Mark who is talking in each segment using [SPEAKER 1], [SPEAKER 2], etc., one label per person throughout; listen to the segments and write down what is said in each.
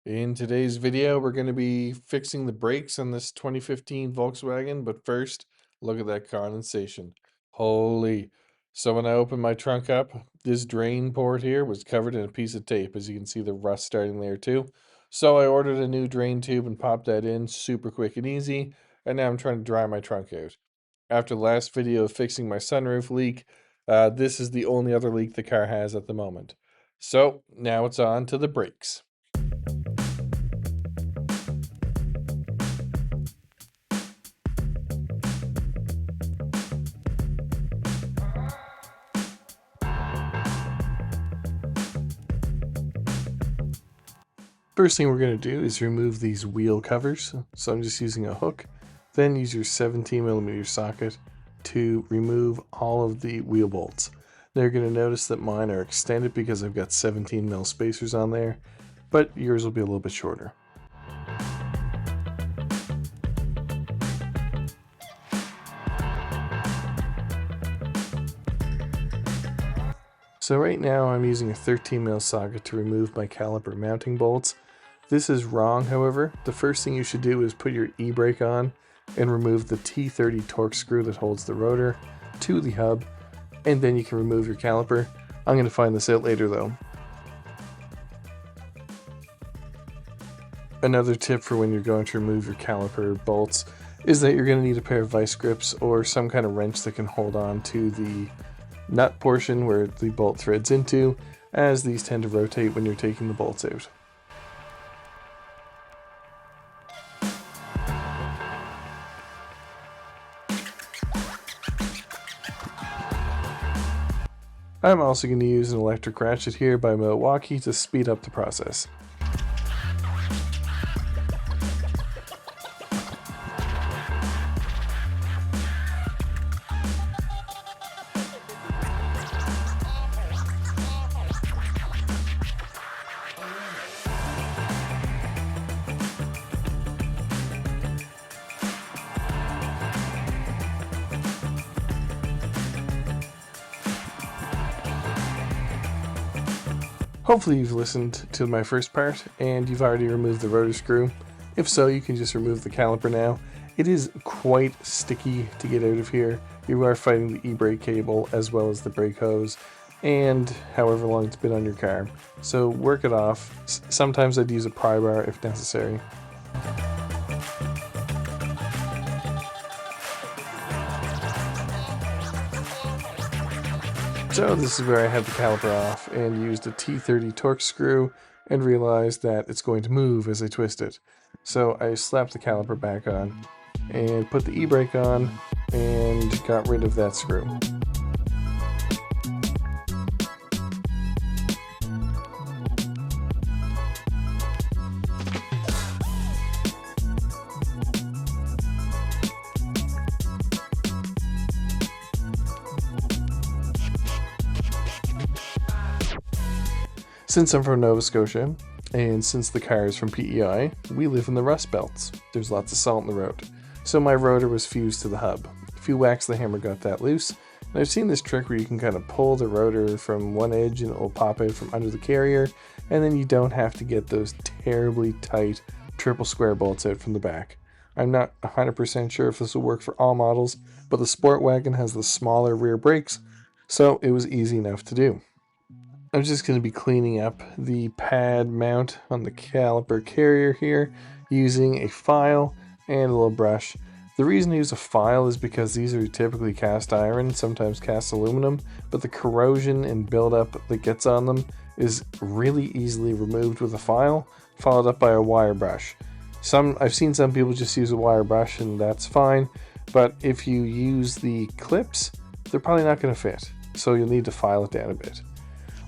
[SPEAKER 1] In today's video, we're going to be fixing the brakes on this 2015 Volkswagen, but first, look at that condensation. Holy. So when I opened my trunk up, this drain port here was covered in a piece of tape. As you can see, the rust starting there too. So I ordered a new drain tube and popped that in super quick and easy, and now I'm trying to dry my trunk out. After the last video of fixing my sunroof leak, this is the only other leak the car has at the moment. So now it's on to the brakes. First thing we're going to do is remove these wheel covers. So I'm just using a hook. Then use your 17mm socket to remove all of the wheel bolts. Now you're going to notice that mine are extended because I've got 17mm spacers on there, but yours will be a little bit shorter. So right now I'm using a 13mm socket to remove my caliper mounting bolts. This is wrong, however. The first thing you should do is put your e-brake on and remove the T30 torque screw that holds the rotor to the hub, and then you can remove your caliper. I'm going to find this out later though. Another tip for when you're going to remove your caliper bolts is that you're going to need a pair of vice grips or some kind of wrench that can hold on to the nut portion where the bolt threads into, as these tend to rotate when you're taking the bolts out. I'm also going to use an electric ratchet here by Milwaukee to speed up the process. Hopefully you've listened to my first part and you've already removed the rotor screw. If so, you can just remove the caliper now. It is quite sticky to get out of here. You are fighting the e-brake cable as well as the brake hose and however long it's been on your car. So work it off. Sometimes I'd use a pry bar if necessary. So this is where I had the caliper off and used a T30 torque screw and realized that it's going to move as I twist it. So I slapped the caliper back on and put the e-brake on and got rid of that screw. Since I'm from Nova Scotia, and since the car is from PEI, we live in the Rust Belts. There's lots of salt in the road. So my rotor was fused to the hub. If you wax the hammer, got that loose. And I've seen this trick where you can kind of pull the rotor from one edge and it will pop out from under the carrier, and then you don't have to get those terribly tight triple square bolts out from the back. I'm not 100% sure if this will work for all models, but the Sportwagen has the smaller rear brakes, so it was easy enough to do. I'm just going to be cleaning up the pad mount on the caliper carrier here using a file and a little brush. The reason I use a file is because these are typically cast iron, sometimes cast aluminum, but the corrosion and buildup that gets on them is really easily removed with a file, followed up by a wire brush. I've seen some people just use a wire brush and that's fine, but if you use the clips, they're probably not going to fit, so you'll need to file it down a bit.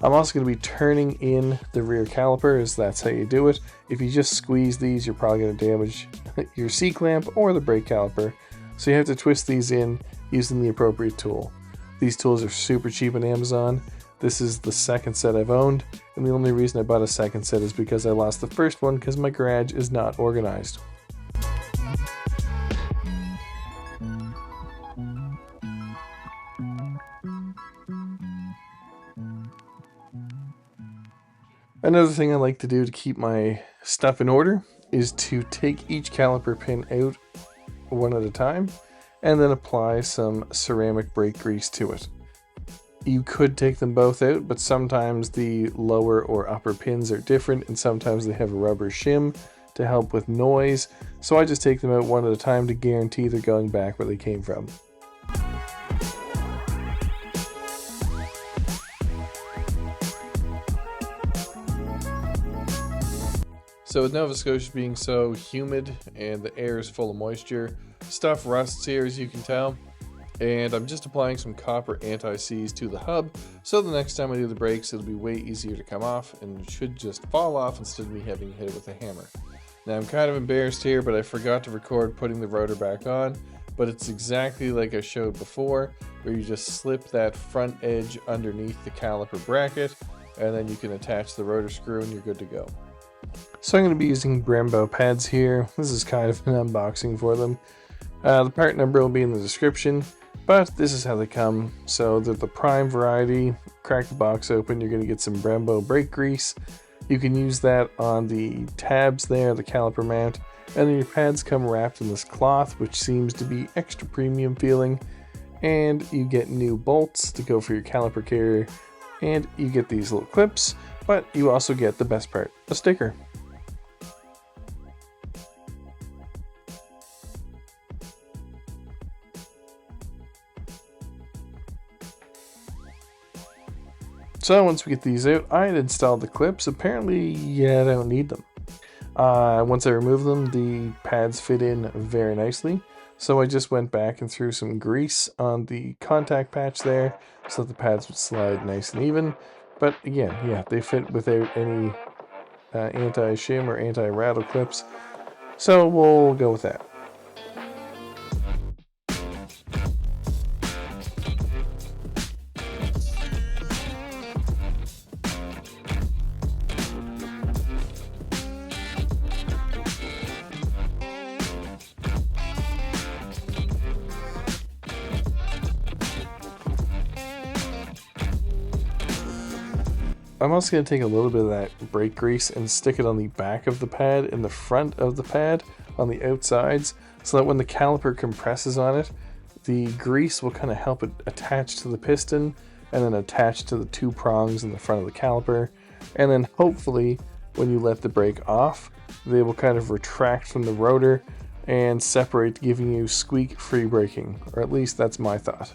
[SPEAKER 1] I'm also going to be turning in the rear caliper, as that's how you do it. If you just squeeze these, you're probably going to damage your C-clamp or the brake caliper. So you have to twist these in using the appropriate tool. These tools are super cheap on Amazon. This is the second set I've owned, and the only reason I bought a second set is because I lost the first one because my garage is not organized. Another thing I like to do to keep my stuff in order is to take each caliper pin out one at a time and then apply some ceramic brake grease to it. You could take them both out, but sometimes the lower or upper pins are different and sometimes they have a rubber shim to help with noise, so I just take them out one at a time to guarantee they're going back where they came from. So with Nova Scotia being so humid and the air is full of moisture, stuff rusts here as you can tell. And I'm just applying some copper anti-seize to the hub, so the next time I do the brakes it'll be way easier to come off and it should just fall off instead of me having to hit it with a hammer. Now I'm kind of embarrassed here, but I forgot to record putting the rotor back on, but it's exactly like I showed before, where you just slip that front edge underneath the caliper bracket, and then you can attach the rotor screw and you're good to go. So I'm going to be using Brembo pads here. This is kind of an unboxing for them. The part number will be in the description, but this is how they come. So they're the prime variety. Crack the box open, you're going to get some Brembo brake grease. You can use that on the tabs there, the caliper mount, and then your pads come wrapped in this cloth, which seems to be extra premium feeling. And you get new bolts to go for your caliper carrier, and you get these little clips, but you also get the best part, a sticker. So once we get these out, I had installed the clips. Apparently, I don't need them. Once I remove them, the pads fit in very nicely. So I just went back and threw some grease on the contact patch there so that the pads would slide nice and even. But again, they fit without any anti-shim or anti-rattle clips. So we'll go with that. I'm also going to take a little bit of that brake grease and stick it on the back of the pad and the front of the pad on the outsides, so that when the caliper compresses on it, the grease will kind of help it attach to the piston and then attach to the two prongs in the front of the caliper. And then hopefully when you let the brake off, they will kind of retract from the rotor and separate, giving you squeak-free braking, or at least that's my thought.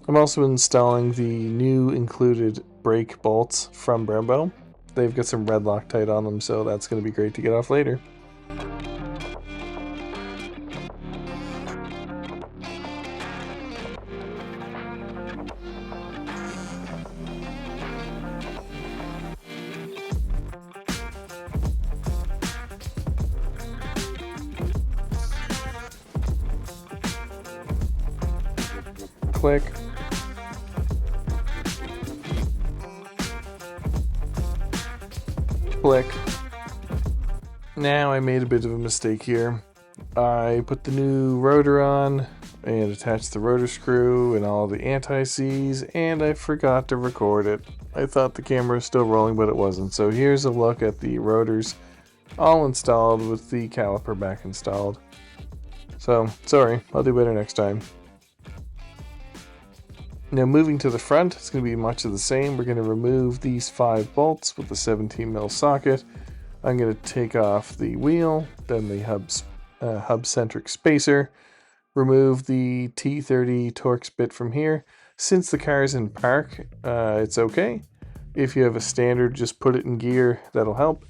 [SPEAKER 1] I'm also installing the new included brake bolts from Brembo. They've got some red Loctite on them, so that's going to be great to get off later. Click. Click. Now I made a bit of a mistake here. I put the new rotor on and attached the rotor screw and all the anti-seize, and I forgot to record it. I thought the camera was still rolling, but it wasn't. So here's a look at the rotors all installed with the caliper back installed. So sorry, I'll do better next time. Now moving to the front, it's going to be much of the same. We're going to remove these 5 bolts with the 17mm socket. I'm going to take off the wheel, then the hub-centric spacer, remove the T30 Torx bit from here. Since the car is in park, it's okay. If you have a standard, just put it in gear, that'll help.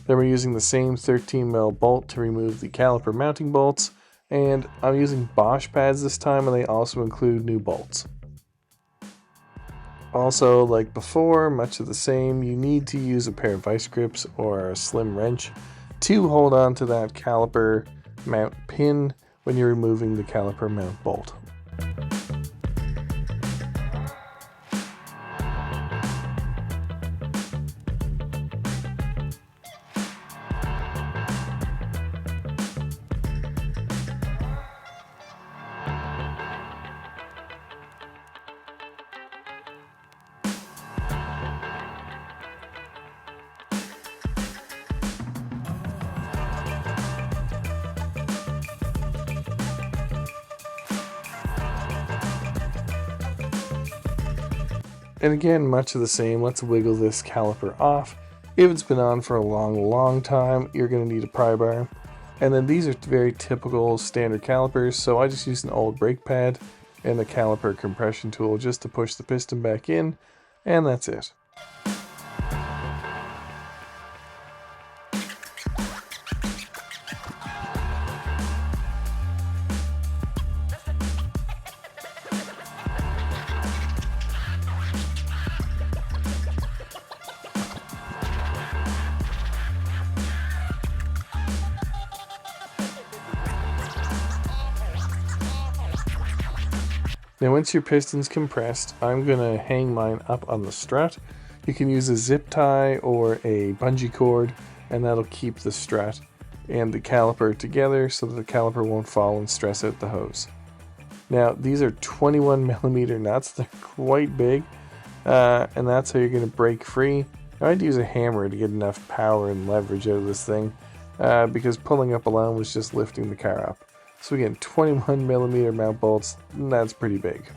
[SPEAKER 1] Then we're using the same 13mm bolt to remove the caliper mounting bolts, and I'm using Bosch pads this time, and they also include new bolts. Also, like before, much of the same, you need to use a pair of vice grips or a slim wrench to hold on to that caliper mount pin when you're removing the caliper mount bolt. And again, much of the same, let's wiggle this caliper off. If it's been on for a long time, you're going to need a pry bar. And then these are very typical standard calipers, so I just used an old brake pad and a caliper compression tool just to push the piston back in, and that's it. Now once your piston's compressed, I'm going to hang mine up on the strut. You can use a zip tie or a bungee cord, and that'll keep the strut and the caliper together so that the caliper won't fall and stress out the hose. Now these are 21mm nuts, they're quite big, and that's how you're going to break free. Now, I'd use a hammer to get enough power and leverage out of this thing, because pulling up alone was just lifting the car up. So again, 21mm mount bolts, that's pretty big.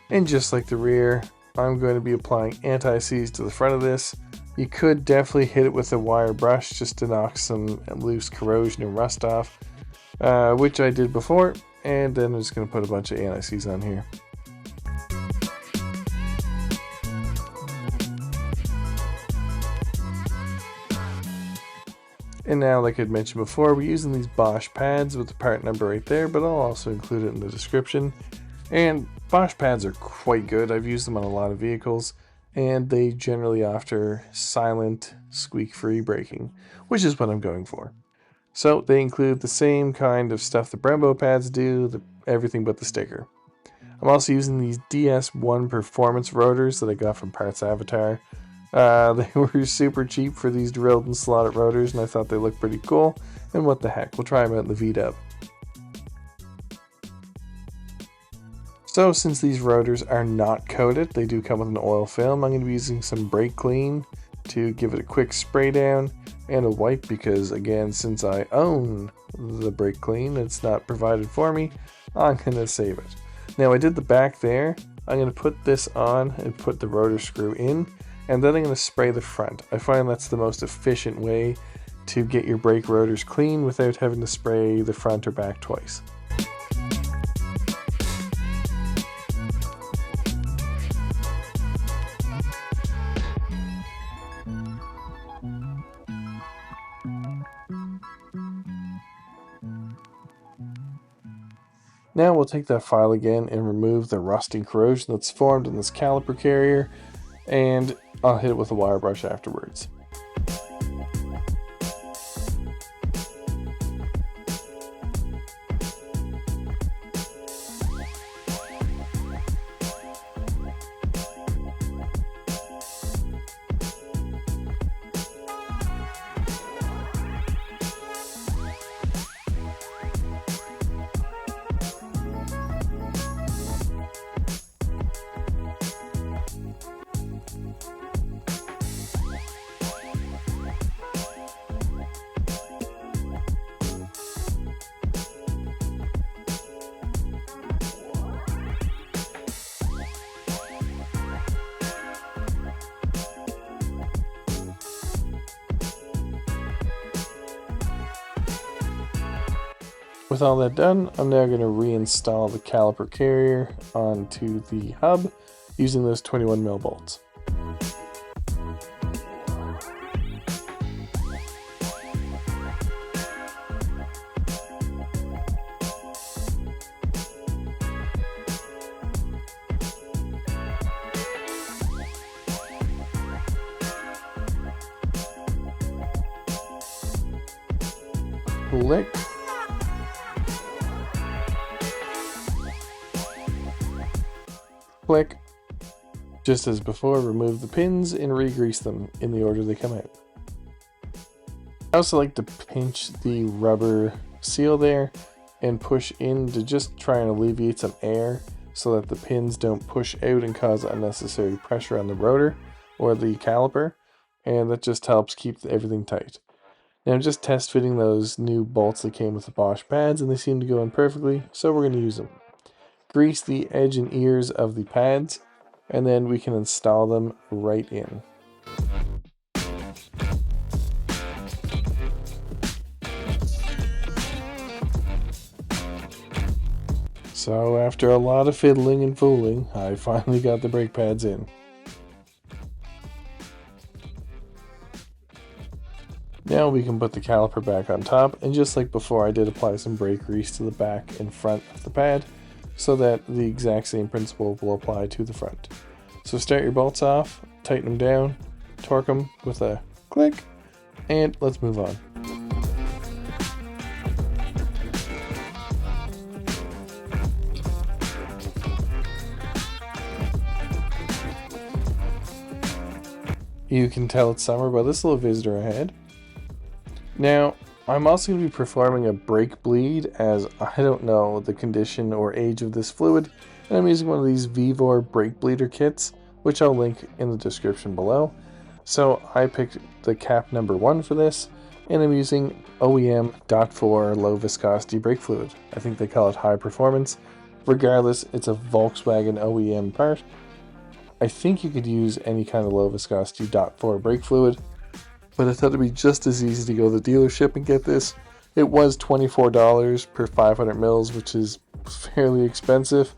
[SPEAKER 1] And just like the rear, I'm going to be applying anti-seize to the front of this. You could definitely hit it with a wire brush just to knock some loose corrosion and rust off, which I did before, and then I'm just going to put a bunch of anti-seize on here. And now, like I'd mentioned before, we're using these Bosch pads with the part number right there, but I'll also include it in the description. And Bosch pads are quite good. I've used them on a lot of vehicles, and they generally offer silent, squeak-free braking, which is what I'm going for. So they include the same kind of stuff the Brembo pads do, everything but the sticker. I'm also using these DS1 Performance rotors that I got from Parts Avatar. They were super cheap for these drilled and slotted rotors, and I thought they looked pretty cool, and what the heck, we'll try them out in the VW. So since these rotors are not coated, they do come with an oil film. I'm going to be using some brake clean to give it a quick spray down, and a wipe because, again, since I own the brake clean, it's not provided for me, I'm going to save it. Now I did the back there. I'm going to put this on and put the rotor screw in, and then I'm going to spray the front. I find that's the most efficient way to get your brake rotors clean without having to spray the front or back twice. Now we'll take that file again and remove the rust and corrosion that's formed in this caliper carrier, and I'll hit it with a wire brush afterwards. With all that done, I'm now going to reinstall the caliper carrier onto the hub using those 21mm bolts. Click. click. Just as before, remove the pins and re-grease them in the order they come out. I also like to pinch the rubber seal there and push in to just try and alleviate some air so that the pins don't push out and cause unnecessary pressure on the rotor or the caliper, and that just helps keep everything tight. Now I'm just test fitting those new bolts that came with the Bosch pads, and they seem to go in perfectly, so we're going to use them. Grease the edge and ears of the pads, and then we can install them right in. So after a lot of fiddling and fooling, I finally got the brake pads in. Now we can put the caliper back on top, and just like before, I did apply some brake grease to the back and front of the pad so that the exact same principle will apply to the front. So start your bolts off, tighten them down, torque them with a click, and let's move on. You can tell it's summer by this little visitor I had. Now, I'm also going to be performing a brake bleed, as I don't know the condition or age of this fluid, and I'm using one of these VW brake bleeder kits, which I'll link in the description below. So I picked the cap number 1 for this, and I'm using OEM DOT4 low viscosity brake fluid. I think they call it high performance. Regardless, it's a Volkswagen OEM part. I think you could use any kind of low viscosity DOT4 brake fluid, but I thought it'd be just as easy to go to the dealership and get this. It was $24 per 500 mils, which is fairly expensive.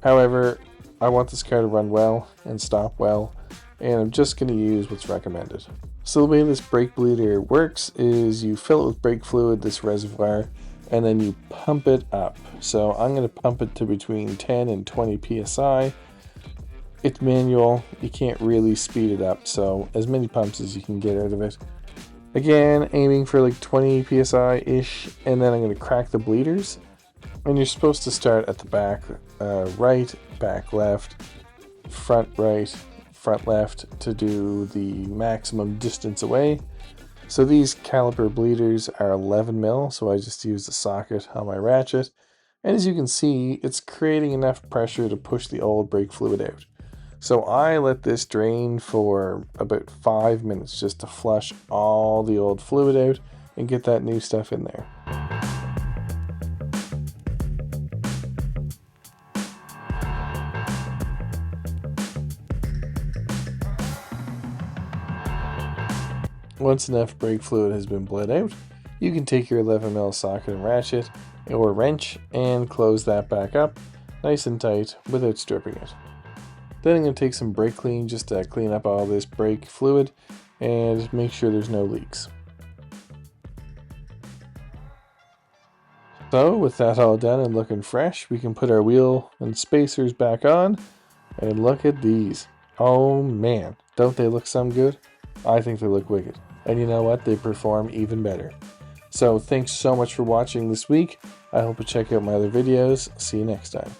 [SPEAKER 1] However, I want this car to run well and stop well, and I'm just going to use what's recommended. So the way this brake bleeder works is you fill it with brake fluid, this reservoir, and then you pump it up. So I'm going to pump it to between 10 and 20 psi. It's manual, you can't really speed it up, so as many pumps as you can get out of it. Again, aiming for like 20 psi-ish, and then I'm going to crack the bleeders. And you're supposed to start at the back right, back left, front right, front left to do the maximum distance away. So these caliper bleeders are 11 mil, so I just use the socket on my ratchet. And as you can see, it's creating enough pressure to push the old brake fluid out. So I let this drain for about 5 minutes just to flush all the old fluid out and get that new stuff in there. Once enough brake fluid has been bled out, you can take your 11 mil socket and ratchet or wrench and close that back up nice and tight without stripping it. Then I'm going to take some brake clean just to clean up all this brake fluid and make sure there's no leaks. So with that all done and looking fresh, we can put our wheel and spacers back on, and look at these. Oh man, don't they look some good? I think they look wicked. And you know what? They perform even better. So thanks so much for watching this week. I hope you check out my other videos. See you next time.